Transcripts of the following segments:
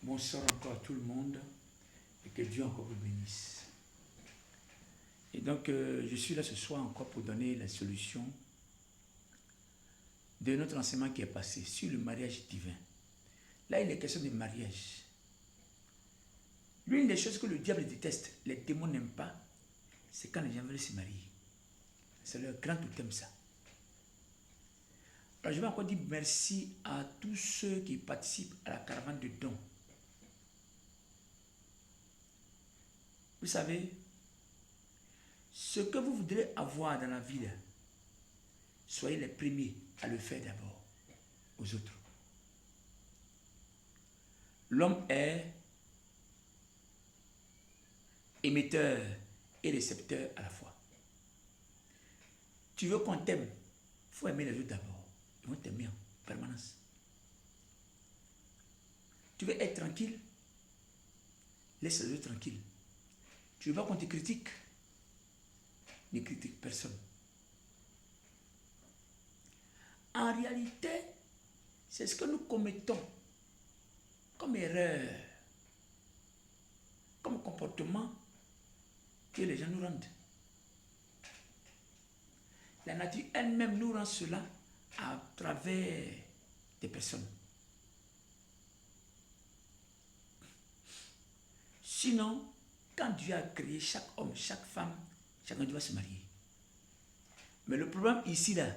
Bonsoir encore à tout le monde et que Dieu encore vous bénisse. Et donc, je suis là ce soir encore pour donner la solution de notre enseignement qui est passé sur le mariage divin. Là, il est question de mariage. L'une des choses que le diable déteste, les démons n'aiment pas, c'est quand les gens veulent se marier. C'est leur grand totem, ça. Alors, je vais encore dire merci à tous ceux qui participent à la caravane de dons. Vous savez, ce que vous voudrez avoir dans la vie, soyez les premiers à le faire d'abord aux autres. L'homme est émetteur et récepteur à la fois. Tu veux qu'on t'aime, il faut aimer les autres d'abord. Ils vont t'aimer en permanence. Tu veux être tranquille, laisse les autres tranquilles. Tu veux pas qu'on te critique, ne critique personne. En réalité, c'est ce que nous commettons comme erreur, comme comportement que les gens nous rendent. La nature elle-même nous rend cela à travers des personnes. Sinon, quand Dieu a créé chaque homme, chaque femme, chacun doit se marier. Mais le problème ici, là,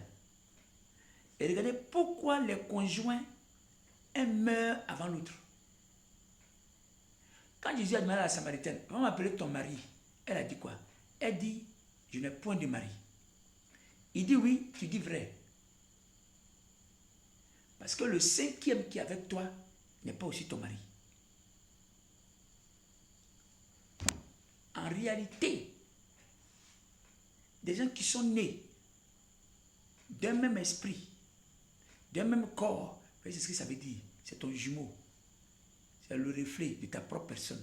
et regardez pourquoi les conjoints, un meurt avant l'autre. Quand Jésus a demandé à la Samaritaine, on va m'appeler ton mari, elle a dit quoi? Elle dit, je n'ai point de mari. Il dit oui, tu dis vrai. Parce que le cinquième qui est avec toi n'est pas aussi ton mari. En réalité, des gens qui sont nés d'un même esprit, d'un même corps, c'est ce que ça veut dire. C'est ton jumeau. C'est le reflet de ta propre personne,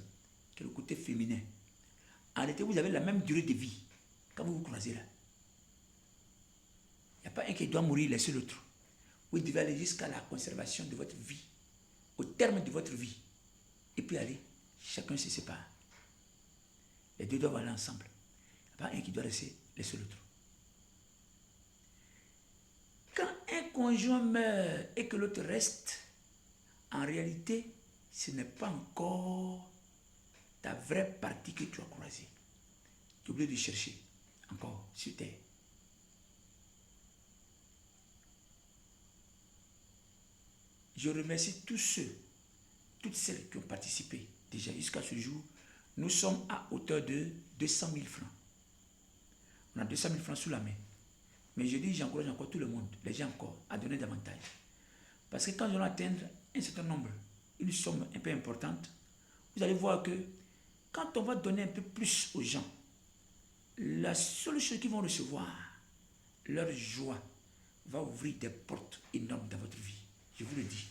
qui est le côté féminin. En réalité, vous avez la même durée de vie quand vous vous croisez là. Il n'y a pas un qui doit mourir, laisser l'autre. Vous devez aller jusqu'à la conservation de votre vie, au terme de votre vie. Et puis aller, chacun se sépare. Les deux doivent aller ensemble. Il n'y a pas un qui doit laisser l'autre. Quand un conjoint meurt et que l'autre reste, en réalité, ce n'est pas encore ta vraie partie que tu as croisée. Tu es obligé de chercher encore sur terre. Je remercie tous ceux, toutes celles qui ont participé déjà jusqu'à ce jour. Nous sommes à hauteur de 200 000 francs. On a 200 000 francs sous la main. Mais je dis, j'encourage encore tout le monde, les gens encore, à donner davantage. Parce que quand nous allons atteindre un certain nombre, une somme un peu importante, vous allez voir que quand on va donner un peu plus aux gens, la seule chose qu'ils vont recevoir, leur joie, va ouvrir des portes énormes dans votre vie. Je vous le dis.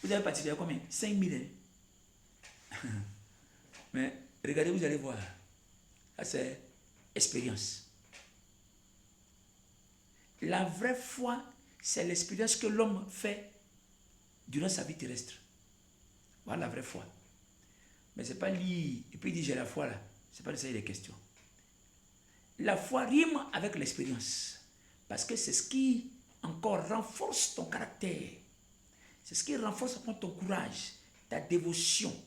Vous avez participé à combien? 5 000. Mais regardez, vous allez voir. Ça, c'est expérience. La vraie foi, c'est l'expérience que l'homme fait durant sa vie terrestre. Voilà la vraie foi. Mais ce n'est pas lire et puis dire j'ai la foi là. Ce n'est pas de ça qu'il est question. La foi rime avec l'expérience. Parce que c'est ce qui encore renforce ton caractère. C'est ce qui renforce encore ton courage, ta dévotion.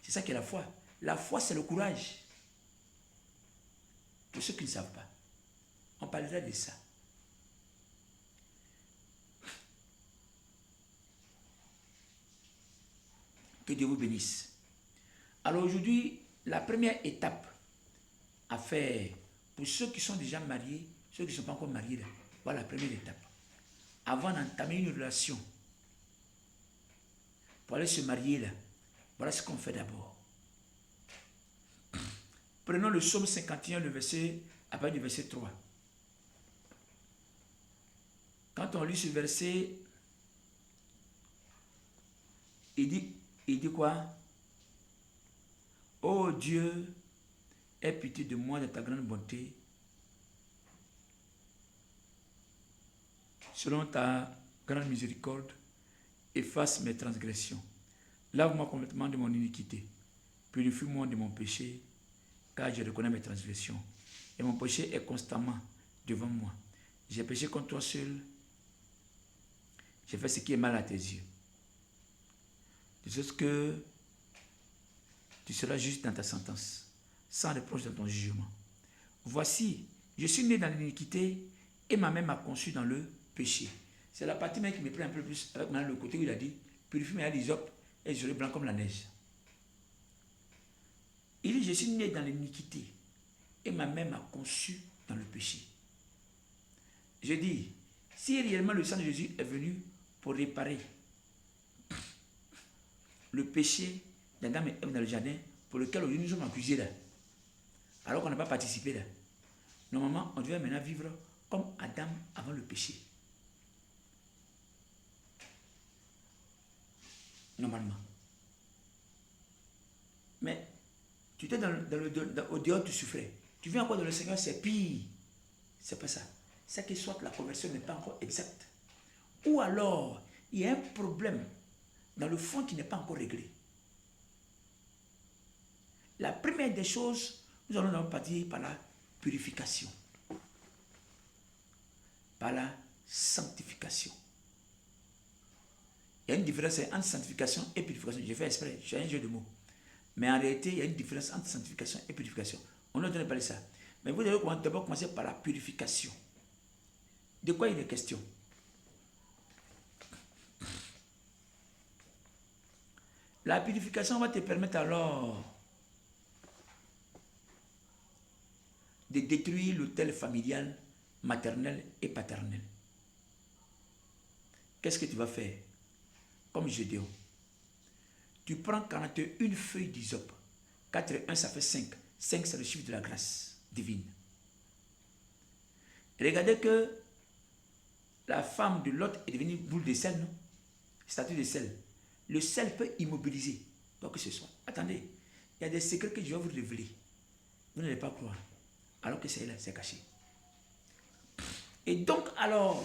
C'est ça qui est la foi. La foi, c'est le courage. Pour ceux qui ne savent pas, on parlera de ça. Que Dieu vous bénisse. Alors aujourd'hui, la première étape à faire pour ceux qui sont déjà mariés, ceux qui ne sont pas encore mariés, là, voilà la première étape. Avant d'entamer une relation, pour aller se marier là, voilà ce qu'on fait d'abord. Prenons le psaume 51, le verset, à partir du verset 3. Quand on lit ce verset, il dit quoi? Oh Dieu, aie pitié de moi de ta grande bonté, selon ta grande miséricorde, efface mes transgressions. Lave-moi complètement de mon iniquité. Purifie-moi de mon péché, car je reconnais mes transgressions. Et mon péché est constamment devant moi. J'ai péché contre toi seul. J'ai fait ce qui est mal à tes yeux. De sorte que tu seras juste dans ta sentence, sans reproche dans ton jugement. Voici, je suis né dans l'iniquité et ma mère m'a conçu dans le péché. C'est la partie même qui me prend un peu plus avec le côté où il a dit, purifie-moi l'hysope et je serai blanc comme la neige. Il dit, je suis né dans l'iniquité et ma mère m'a conçu dans le péché. Je dis, si réellement le sang de Jésus est venu pour réparer le péché d'Adam et Ève dans le jardin, pour lequel aujourd'hui nous sommes accusés là, alors qu'on n'a pas participé là, normalement on devait maintenant vivre comme Adam avant le péché. Normalement. Mais tu étais au dehors, tu souffrais. Tu viens encore dans le Seigneur, c'est pire. C'est pas ça. C'est que soit la conversion n'est pas encore exacte. Ou alors, il y a un problème dans le fond qui n'est pas encore réglé. La première des choses, nous allons partir par la purification. Par la sanctification. Il y a une différence entre sanctification et purification. J'ai fait exprès, j'ai un jeu de mots. Mais en réalité, il y a une différence entre sanctification et purification. On ne doit pas parler de ça. Mais vous devez d'abord commencer par la purification. De quoi il est question? La purification va te permettre alors de détruire l'autel familial, maternel et paternel. Qu'est-ce que tu vas faire? Comme Gédéon. Tu prends 41 feuilles d'hysope. 4 et 1, ça fait 5. 5, c'est le chiffre de la grâce divine. Regardez que la femme de Lot est devenue boule de sel, non? Statue de sel. Le sel peut immobiliser. Donc que ce soit. Attendez, il y a des secrets que je vais vous révéler. Vous n'allez pas croire. Alors que c'est là, c'est caché. Et donc, alors,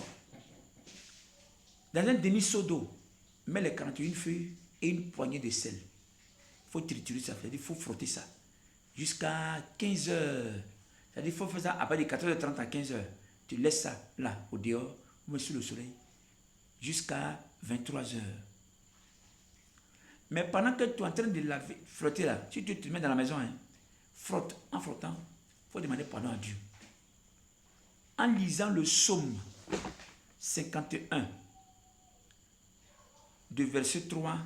dans un demi-seau d'eau, mets les 41 feuilles et une poignée de sel. Il faut triturer ça, c'est-à-dire il faut frotter ça. Jusqu'à 15 heures. C'est-à-dire il faut faire ça à partir de 14h30 à 15 heures. Tu laisses ça là, au dehors, ou même sous le soleil, jusqu'à 23 heures. Mais pendant que tu es en train de laver, frotter là, si tu te mets dans la maison, hein, frotte, en frottant, il faut demander pardon à Dieu. En lisant le psaume 51, de verset 3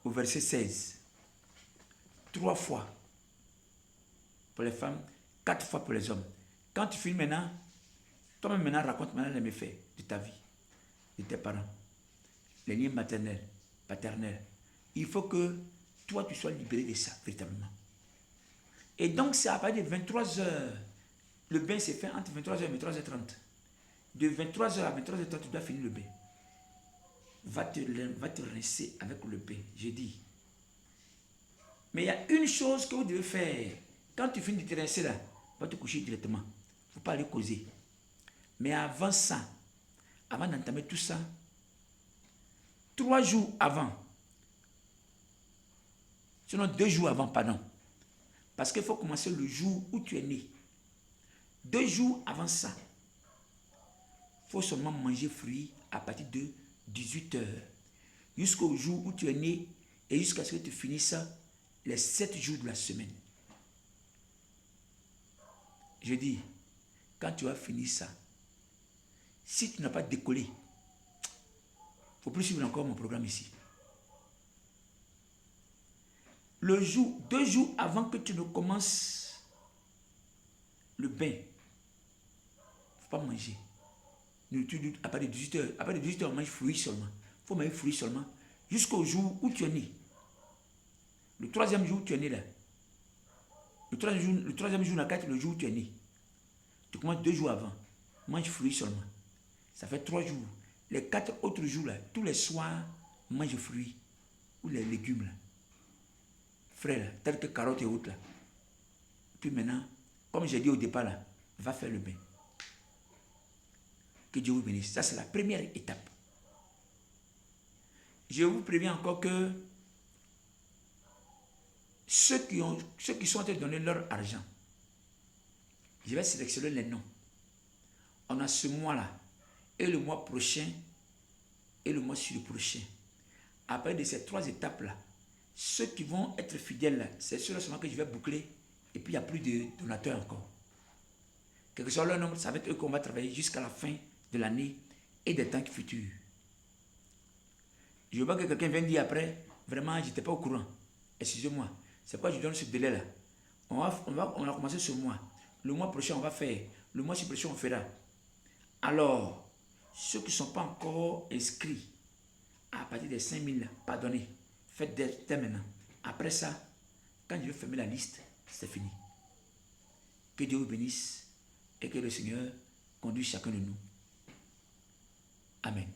au verset 16. 3 fois pour les femmes, 4 fois pour les hommes. Quand tu finis maintenant, toi-même maintenant raconte maintenant les méfaits de ta vie, de tes parents, les liens maternels, paternels. Il faut que toi tu sois libéré de ça, véritablement. Et donc c'est à partir de 23 heures, le bain s'est fait entre 23h et 23h30. De 23h à 23h30, tu dois finir le bain. Va te rincer avec le bain, j'ai dit. Mais il y a une chose que vous devez faire. Quand tu finis de te rincer là, va te coucher directement. Il ne faut pas aller causer. Mais avant ça, avant d'entamer tout ça, 3 jours avant, sinon 2 jours avant, pardon. Parce qu'il faut commencer le jour où tu es né. 2 jours avant ça, il faut seulement manger fruits à partir de 18 heures. Jusqu'au jour où tu es né et jusqu'à ce que tu finisses les 7 jours de la semaine. Je dis, quand tu as fini ça, si tu n'as pas décollé, il ne faut plus suivre encore mon programme ici. Le jour, 2 jours avant que tu ne commences le bain, il ne faut pas manger. À partir de 18 heures, à partir de 18 heures, on mange fruits seulement. Il faut manger fruits seulement jusqu'au jour où tu es né. Le 3e jour où tu es né là. Le 3e jour, le jour où tu es né. Tu commences 2 jours avant. Mange fruits seulement. Ça fait 3 jours. Les 4 autres jours là, tous les soirs, mange fruits ou les légumes là. Frais là, tels que carottes et autres là. Puis maintenant, comme j'ai dit au départ là, va faire le bain. Que Dieu vous bénisse. Ça, c'est la première étape. Je vous préviens encore que ceux qui sont en train de donner leur argent, je vais sélectionner les noms. On a ce mois-là et le mois prochain et le mois sur le prochain. Après de ces 3 étapes-là, ceux qui vont être fidèles, c'est ceux-là seulement que je vais boucler et puis il n'y a plus de donateurs encore. Quel que soit leur nombre, ça va être eux qu'on va travailler jusqu'à la fin de l'année et des temps futurs. Je ne veux pas que quelqu'un vienne dire après, vraiment, je n'étais pas au courant. Excusez-moi, c'est pourquoi je donne ce délai-là. On a commencé ce mois. Le mois prochain, on va faire. Le mois prochain, on fera. Alors, ceux qui ne sont pas encore inscrits, à partir des 5 000, pardonnez, faites dès maintenant. Après ça, quand je vais fermer la liste, c'est fini. Que Dieu vous bénisse et que le Seigneur conduise chacun de nous. Amen.